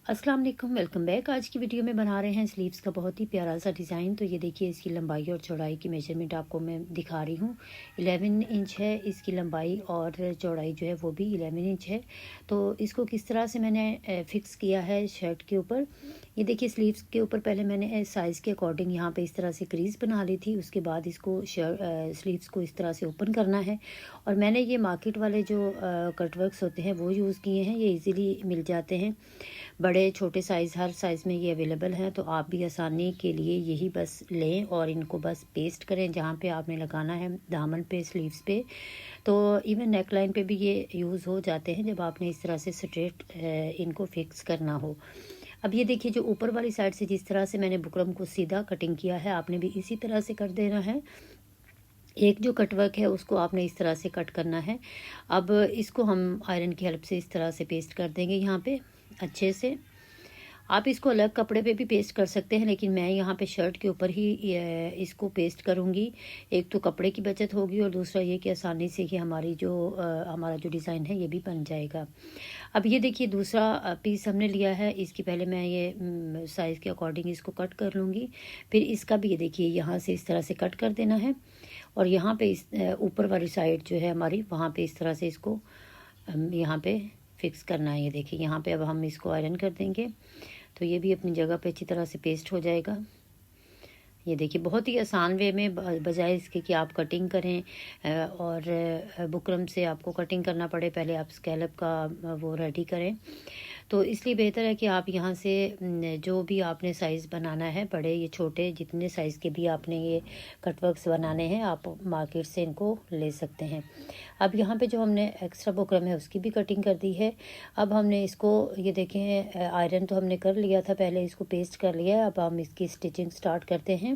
अस्सलाम वालेकुम, welcome back. आज की वीडियो में बना रहे हैं स्लीव्स का बहुत ही प्यारा सा डिज़ाइन। तो ये देखिए, इसकी लंबाई और चौड़ाई की मेजरमेंट आपको मैं दिखा रही हूँ। 11 इंच है इसकी लंबाई और चौड़ाई जो है वो भी 11 इंच है। तो इसको किस तरह से मैंने फ़िक्स किया है शर्ट के ऊपर, ये देखिए। स्लीव्स के ऊपर पहले मैंने साइज़ के अकॉर्डिंग यहाँ पे इस तरह से क्रीज़ बना ली थी। उसके बाद इसको स्लीव्स को इस तरह से ओपन करना है। और मैंने ये मार्केट वाले जो कटवर्क्स होते हैं वो यूज़ किए हैं। ये ईज़िली मिल जाते हैं, बड़े छोटे साइज़ हर साइज़ में ये अवेलेबल हैं। तो आप भी आसानी के लिए यही बस लें और इनको बस पेस्ट करें जहाँ पे आपने लगाना है, दामन पे, स्लीव्स पे। तो इवन नेक लाइन पे भी ये यूज़ हो जाते हैं जब आपने इस तरह से स्ट्रेट इनको फिक्स करना हो। अब ये देखिए, जो ऊपर वाली साइड से जिस तरह से मैंने बुकरम को सीधा कटिंग किया है, आपने भी इसी तरह से कर देना है। एक जो कटवर्क है उसको आपने इस तरह से कट करना है। अब इसको हम आयरन की हेल्प से इस तरह से पेस्ट कर देंगे यहाँ पे अच्छे से। आप इसको अलग कपड़े पे भी पेस्ट कर सकते हैं, लेकिन मैं यहाँ पे शर्ट के ऊपर ही इसको पेस्ट करूँगी। एक तो कपड़े की बचत होगी और दूसरा ये कि आसानी से कि हमारा जो डिज़ाइन है ये भी बन जाएगा। अब ये देखिए, दूसरा पीस हमने लिया है। इसकी पहले मैं ये साइज़ के अकॉर्डिंग इसको कट कर लूँगी। फिर इसका भी ये देखिए, यहाँ से इस तरह से कट कर देना है। और यहाँ पे इस ऊपर वाली साइड जो है हमारी, वहाँ पे इस तरह से इसको यहाँ पे फिक्स करना है। ये देखिए, यहाँ पे अब हम इसको आयरन कर देंगे तो ये भी अपनी जगह पे अच्छी तरह से पेस्ट हो जाएगा। ये देखिए, बहुत ही आसान वे में, बजाय इसके कि आप कटिंग करें और बुकरम से आपको कटिंग करना पड़े, पहले आप स्कैलप का वो रेडी करें। तो इसलिए बेहतर है कि आप यहाँ से जो भी आपने साइज़ बनाना है, बड़े या छोटे, जितने साइज़ के भी आपने ये कटवर्क्स बनाने हैं, आप मार्केट से इनको ले सकते हैं। अब यहाँ पे जो हमने एक्स्ट्रा बुकरम है उसकी भी कटिंग कर दी है। अब हमने इसको, ये देखें, आयरन तो हमने कर लिया था पहले, इसको पेस्ट कर लिया है। अब हम इसकी स्टिचिंग स्टार्ट करते हैं।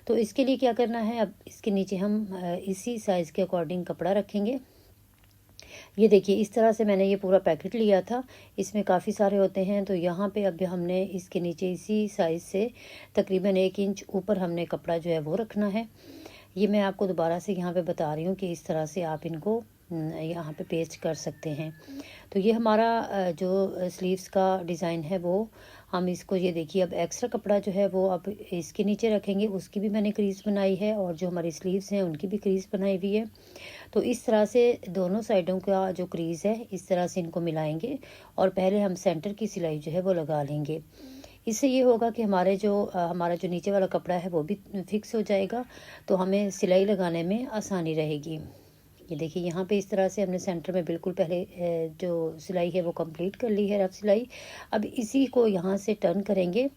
तो इसके लिए क्या करना है, अब इसके नीचे हम इसी साइज़ के अकॉर्डिंग कपड़ा रखेंगे। ये देखिए, इस तरह से मैंने ये पूरा पैकेट लिया था, इसमें काफ़ी सारे होते हैं। तो यहाँ पे अब हमने इसके नीचे इसी साइज़ से तकरीबन 1 इंच ऊपर हमने कपड़ा जो है वो रखना है। ये मैं आपको दोबारा से यहाँ पे बता रही हूँ कि इस तरह से आप इनको यहाँ पे पेस्ट कर सकते हैं। तो ये हमारा जो स्लीव्स का डिज़ाइन है वो हम इसको, ये देखिए, अब एक्स्ट्रा कपड़ा जो है वो अब इसके नीचे रखेंगे। उसकी भी मैंने क्रीज़ बनाई है और जो हमारी स्लीव्स हैं उनकी भी क्रीज़ बनाई हुई है। तो इस तरह से दोनों साइडों का जो क्रीज़ है इस तरह से इनको मिलाएंगे और पहले हम सेंटर की सिलाई जो है वो लगा लेंगे। इससे ये होगा कि हमारा जो नीचे वाला कपड़ा है वो भी फिक्स हो जाएगा, तो हमें सिलाई लगाने में आसानी रहेगी। ये देखिए, यहाँ पे इस तरह से हमने सेंटर में बिल्कुल पहले जो सिलाई है वो कंप्लीट कर ली है, रफ सिलाई। अब इसी को यहाँ से टर्न करेंगे,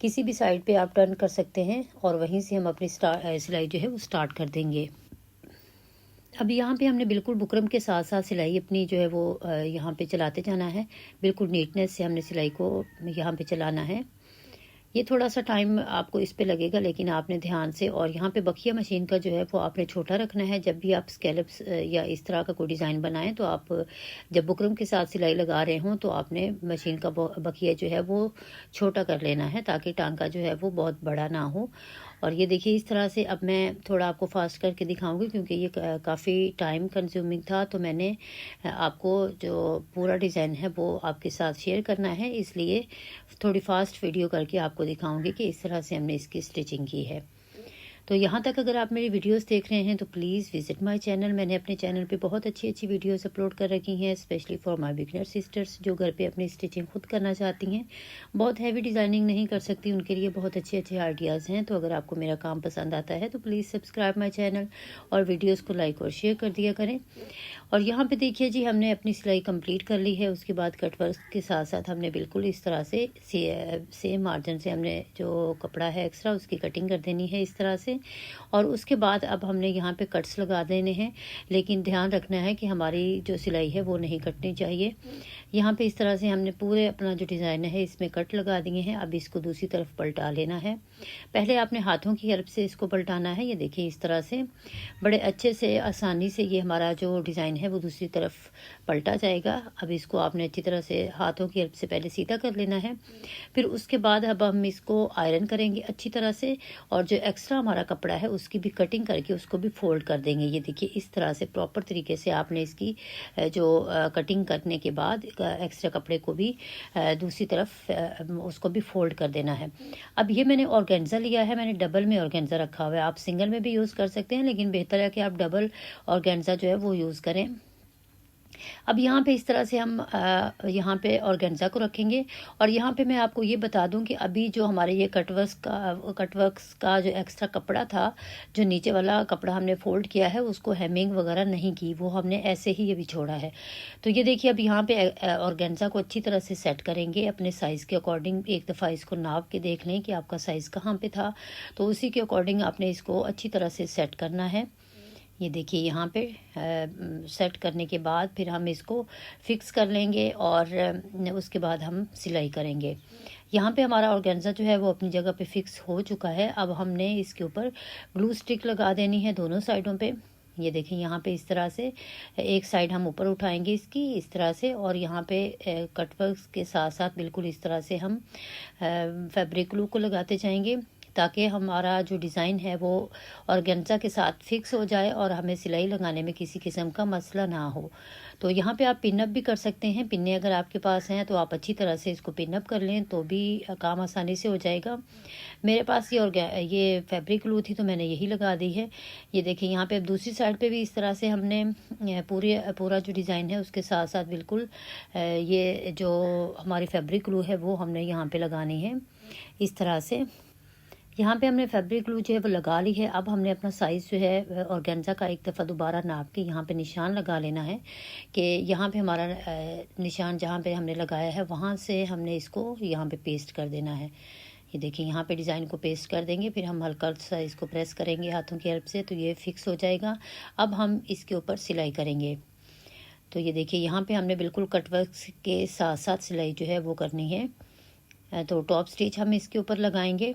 किसी भी साइड पे आप टर्न कर सकते हैं और वहीं से हम अपनी सिलाई जो है वो स्टार्ट कर देंगे। अब यहाँ पे हमने बिल्कुल बुकरम के साथ साथ सिलाई अपनी जो है वो यहाँ पे चलाते जाना है। बिल्कुल नीटनेस से हमने सिलाई को यहाँ पे चलाना है। ये थोड़ा सा टाइम आपको इस पे लगेगा, लेकिन आपने ध्यान से, और यहाँ पे बखिया मशीन का जो है वो आपने छोटा रखना है। जब भी आप स्कैलप्स या इस तरह का कोई डिज़ाइन बनाएं तो आप जब बुकरम के साथ सिलाई लगा रहे हों तो आपने मशीन का बखिया जो है वो छोटा कर लेना है, ताकि टांका जो है वो बहुत बड़ा ना हो। और ये देखिए, इस तरह से अब मैं थोड़ा आपको फास्ट करके दिखाऊंगी क्योंकि ये काफ़ी टाइम कंज्यूमिंग था। तो मैंने आपको जो पूरा डिज़ाइन है वो आपके साथ शेयर करना है, इसलिए थोड़ी फास्ट वीडियो करके आपको दिखाऊंगी कि इस तरह से हमने इसकी स्टिचिंग की है। तो यहाँ तक अगर आप मेरी वीडियोस देख रहे हैं तो प्लीज़ विजिट माय चैनल। मैंने अपने चैनल पे बहुत अच्छी अच्छी वीडियोस अपलोड कर रखी हैं, specially for my beginner sisters जो घर पे अपनी स्टिचिंग खुद करना चाहती हैं, बहुत हैवी डिज़ाइनिंग नहीं कर सकती, उनके लिए बहुत अच्छे अच्छे आइडियाज़ हैं। तो अगर आपको मेरा काम पसंद आता है तो प्लीज़ सब्सक्राइब माई चैनल और वीडियोज़ को लाइक और शेयर कर दिया करें। और यहाँ पे देखिए जी, हमने अपनी सिलाई कंप्लीट कर ली है। उसके बाद कटवर्क के साथ साथ हमने बिल्कुल इस तरह से सेम मार्जिन से हमने जो कपड़ा है एक्स्ट्रा उसकी कटिंग कर देनी है इस तरह से। और उसके बाद अब हमने यहाँ पे कट्स लगा देने हैं, लेकिन ध्यान रखना है कि हमारी जो सिलाई है वो नहीं कटनी चाहिए। यहाँ पे इस तरह से हमने पूरे अपना जो डिज़ाइन है इसमें कट लगा दिए हैं। अब इसको दूसरी तरफ पलटा लेना है। पहले आपने हाथों की हेल्प से इसको पलटाना है। ये देखिए, इस तरह से बड़े अच्छे से, आसानी से ये हमारा जो डिज़ाइन है वो दूसरी तरफ पलटा जाएगा। अब इसको आपने अच्छी तरह से हाथों की हेल्प से पहले सीधा कर लेना है। फिर उसके बाद अब हम इसको आयरन करेंगे अच्छी तरह से, और जो एक्स्ट्रा हमारा कपड़ा है उसकी भी कटिंग करके उसको भी फोल्ड कर देंगे। ये देखिए इस तरह से प्रॉपर तरीके से आपने इसकी जो कटिंग करने के बाद एक्स्ट्रा कपड़े को भी दूसरी तरफ उसको भी फोल्ड कर देना है। अब ये मैंने ऑर्गेन्जा लिया है, मैंने डबल में ऑर्गेन्जा रखा हुआ है। आप सिंगल में भी यूज़ कर सकते हैं, लेकिन बेहतर है कि आप डबल ऑर्गेन्जा जो है वो यूज़ करें। अब यहाँ पे इस तरह से हम यहाँ पे ऑर्गेन्जा को रखेंगे। और यहाँ पे मैं आपको ये बता दूं कि अभी जो हमारे ये कटवर्क्स का जो एक्स्ट्रा कपड़ा था, जो नीचे वाला कपड़ा हमने फोल्ड किया है, उसको हेमिंग वगैरह नहीं की, वो हमने ऐसे ही ये भी छोड़ा है। तो ये देखिए अब यहाँ पे ऑर्गेन्जा को अच्छी तरह से सेट करेंगे अपने साइज़ के अकॉर्डिंग। एक दफ़ा इसको नाप के देख लें कि आपका साइज़ कहाँ पे था, तो उसी के अकॉर्डिंग आपने इसको अच्छी तरह से सेट करना है। ये देखिए यहाँ पे सेट करने के बाद फिर हम इसको फिक्स कर लेंगे और उसके बाद हम सिलाई करेंगे। यहाँ पे हमारा ऑर्गेन्जा जो है वो अपनी जगह पे फिक्स हो चुका है। अब हमने इसके ऊपर ग्लू स्टिक लगा देनी है दोनों साइडों पे। ये देखें यहाँ पे इस तरह से एक साइड हम ऊपर उठाएंगे इसकी इस तरह से, और यहाँ पे कटवर्क्स के साथ साथ बिल्कुल इस तरह से हम फैब्रिक ग्लू को लगाते जाएंगे, ताकि हमारा जो डिज़ाइन है वो ऑर्गेन्जा के साथ फिक्स हो जाए और हमें सिलाई लगाने में किसी किस्म का मसला ना हो। तो यहाँ पे आप पिनअप भी कर सकते हैं। पिन्ने अगर आपके पास हैं तो आप अच्छी तरह से इसको पिनअप कर लें तो भी काम आसानी से हो जाएगा। मेरे पास ये फैब्रिक ग्लू थी तो मैंने यही लगा दी है। ये देखिए यहाँ पे अब दूसरी साइड पे भी इस तरह से हमने पूरा जो डिज़ाइन है उसके साथ साथ बिल्कुल ये जो हमारी फैब्रिक ग्लू है वो हमने यहाँ पे लगानी है इस तरह से। यहाँ पे हमने फैब्रिक ग्लू जो है वो लगा ली है। अब हमने अपना साइज़ जो है ऑर्गेन्जा का एक दफ़ा दोबारा नाप के यहाँ पे निशान लगा लेना है कि यहाँ पे हमारा निशान जहाँ पे हमने लगाया है वहाँ से हमने इसको यहाँ पे पेस्ट कर देना है। ये देखिए यहाँ पे डिज़ाइन को पेस्ट कर देंगे, फिर हम हल्का सा इसको प्रेस करेंगे हाथों की हेल्प से, तो ये फिक्स हो जाएगा। अब हम इसके ऊपर सिलाई करेंगे। तो ये देखिए यहाँ पे हमने बिल्कुल कटवर्क के साथ साथ सिलाई जो है वो करनी है। तो टॉप स्टिच हम इसके ऊपर लगाएंगे।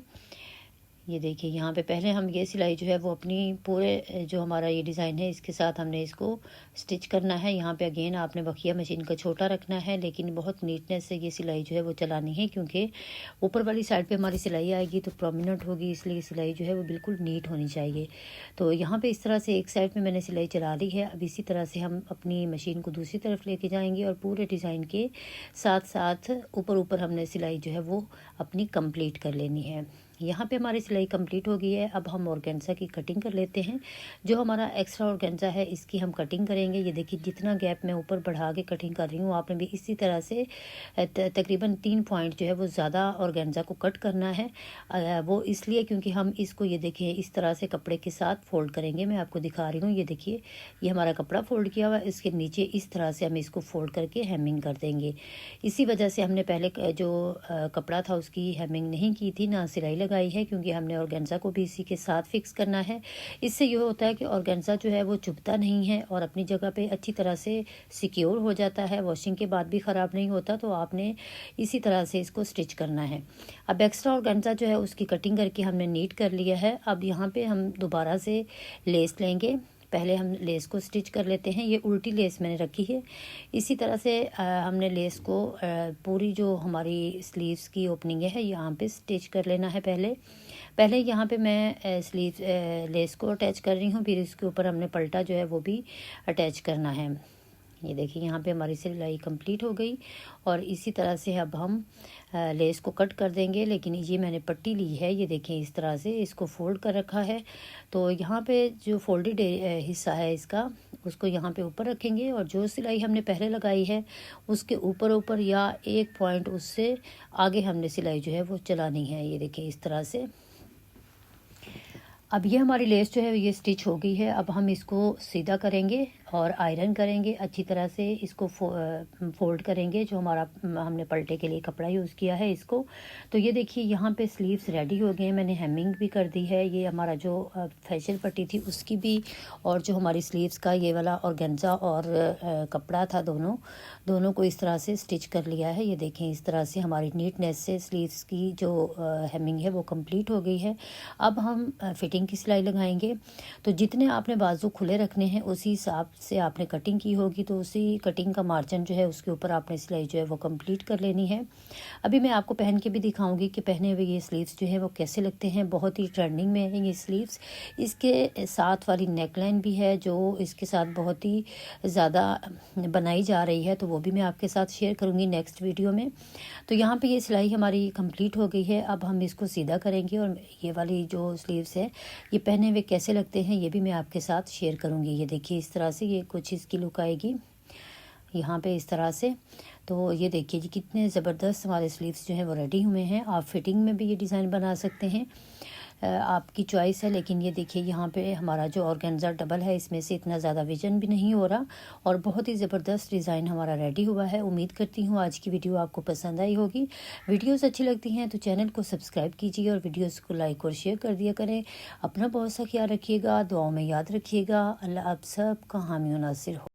ये देखिए यहाँ पे पहले हम ये सिलाई जो है वो अपनी पूरे जो हमारा ये डिज़ाइन है इसके साथ हमने इसको स्टिच करना है। यहाँ पे अगेन आपने बखिया मशीन का छोटा रखना है, लेकिन बहुत नीटनेस से ये सिलाई जो है वो चलानी है, क्योंकि ऊपर वाली साइड पे हमारी सिलाई आएगी तो प्रोमिनेंट होगी, इसलिए सिलाई जो है वो बिल्कुल नीट होनी चाहिए। तो यहाँ पर इस तरह से एक साइड पर मैंने सिलाई चला ली है। अब इसी तरह से हम अपनी मशीन को दूसरी तरफ लेके जाएंगे और पूरे डिज़ाइन के साथ साथ ऊपर हमने सिलाई जो है वो अपनी कंप्लीट कर लेनी है। यहाँ पे हमारी सिलाई कंप्लीट हो गई है। अब हम ऑर्गेन्जा की कटिंग कर लेते हैं। जो हमारा एक्स्ट्रा ऑर्गेन्जा है इसकी हम कटिंग करेंगे। ये देखिए जितना गैप मैं ऊपर बढ़ा के कटिंग कर रही हूँ, आपने भी इसी तरह से तकरीबन 3 पॉइंट जो है वो ज़्यादा ऑर्गेन्जा को कट करना है। वो इसलिए क्योंकि हम इसको ये देखिए इस तरह से कपड़े के साथ फोल्ड करेंगे। मैं आपको दिखा रही हूँ, ये देखिए ये हमारा कपड़ा फोल्ड किया हुआ है, इसके नीचे इस तरह से हम इसको फोल्ड करके हेमिंग कर देंगे। इसी वजह से हमने पहले जो कपड़ा था उसकी हेमिंग नहीं की थी, ना सिलाई लगाई है, क्योंकि हमने ऑर्गेन्जा को भी इसी के साथ फिक्स करना है। इससे ये होता है कि ऑर्गेन्जा जो है वो चुभता नहीं है और अपनी जगह पे अच्छी तरह से सिक्योर हो जाता है, वॉशिंग के बाद भी ख़राब नहीं होता। तो आपने इसी तरह से इसको स्टिच करना है। अब एक्स्ट्रा ऑर्गेन्जा जो है उसकी कटिंग करके हमने नीट कर लिया है। अब यहाँ पे हम दोबारा से लेस लेंगे। पहले हम लेस को स्टिच कर लेते हैं। ये उल्टी लेस मैंने रखी है। इसी तरह से हमने लेस को पूरी जो हमारी स्लीव्स की ओपनिंग है यहाँ पे स्टिच कर लेना है। पहले यहाँ पे मैं स्लीव लेस को अटैच कर रही हूँ, फिर इसके ऊपर हमने पलटा जो है वो भी अटैच करना है। ये देखिए यहाँ पे हमारी सिलाई कंप्लीट हो गई और इसी तरह से अब हम लेस को कट कर देंगे। लेकिन ये मैंने पट्टी ली है, ये देखिए इस तरह से इसको फोल्ड कर रखा है। तो यहाँ पे जो फोल्डेड हिस्सा है इसका, उसको यहाँ पे ऊपर रखेंगे और जो सिलाई हमने पहले लगाई है उसके ऊपर या एक पॉइंट उससे आगे हमने सिलाई जो है वो चलानी है। ये देखिए इस तरह से। अब ये हमारी लेस जो है ये स्टिच हो गई है। अब हम इसको सीधा करेंगे और आयरन करेंगे अच्छी तरह से। इसको फोल्ड करेंगे जो हमारा हमने पलटे के लिए कपड़ा यूज़ किया है इसको। तो ये देखिए यहाँ पे स्लीव्स रेडी हो गए हैं। मैंने हेमिंग भी कर दी है। ये हमारा जो फैशियल पट्टी थी उसकी भी, और जो हमारी स्लीव्स का ये वाला ऑर्गेन्जा और कपड़ा था दोनों को इस तरह से स्टिच कर लिया है। ये देखें इस तरह से हमारी नीटनेस से स्लीव्स की जो हेमिंग है वो कंप्लीट हो गई है। अब हम फिटिंग की सिलाई लगाएंगे। तो जितने आपने बाजू खुले रखने हैं उसी हिसाब से आपने कटिंग की होगी तो उसी कटिंग का मार्जिन जो है उसके ऊपर आपने सिलाई जो है वो कंप्लीट कर लेनी है। अभी मैं आपको पहन के भी दिखाऊंगी कि पहने हुए ये स्लीव्स जो है वो कैसे लगते हैं। बहुत ही ट्रेंडिंग में है ये स्लीव्स। इसके साथ वाली नेकलाइन भी है जो इसके साथ बहुत ही ज़्यादा बनाई जा रही है, तो वो भी मैं आपके साथ शेयर करूँगी नेक्स्ट वीडियो में। तो यहाँ पे ये सिलाई हमारी कंप्लीट हो गई है। अब हम इसको सीधा करेंगे और ये वाली जो स्लीव्स है ये पहने हुए कैसे लगते हैं ये भी मैं आपके साथ शेयर करूँगी। ये देखिए इस तरह से ये कुछ इसकी लुक आएगी यहाँ पे इस तरह से। तो ये देखिए जी कितने ज़बरदस्त हमारे स्लीव्स जो हैं वो रेडी हुए हैं। आप फिटिंग में भी ये डिज़ाइन बना सकते हैं, आपकी चॉइस है। लेकिन ये देखिए यहाँ पे हमारा जो ऑर्गेन्जा डबल है इसमें से इतना ज़्यादा विजन भी नहीं हो रहा और बहुत ही ज़बरदस्त डिज़ाइन हमारा रेडी हुआ है। उम्मीद करती हूँ आज की वीडियो आपको पसंद आई होगी। वीडियोस अच्छी लगती हैं तो चैनल को सब्सक्राइब कीजिए और वीडियोस को लाइक और शेयर कर दिया करें। अपना बहुत सा ख्याल रखिएगा, दुआओं में याद रखिएगा। अल्लाह आप सब का हामी और नासिर हो।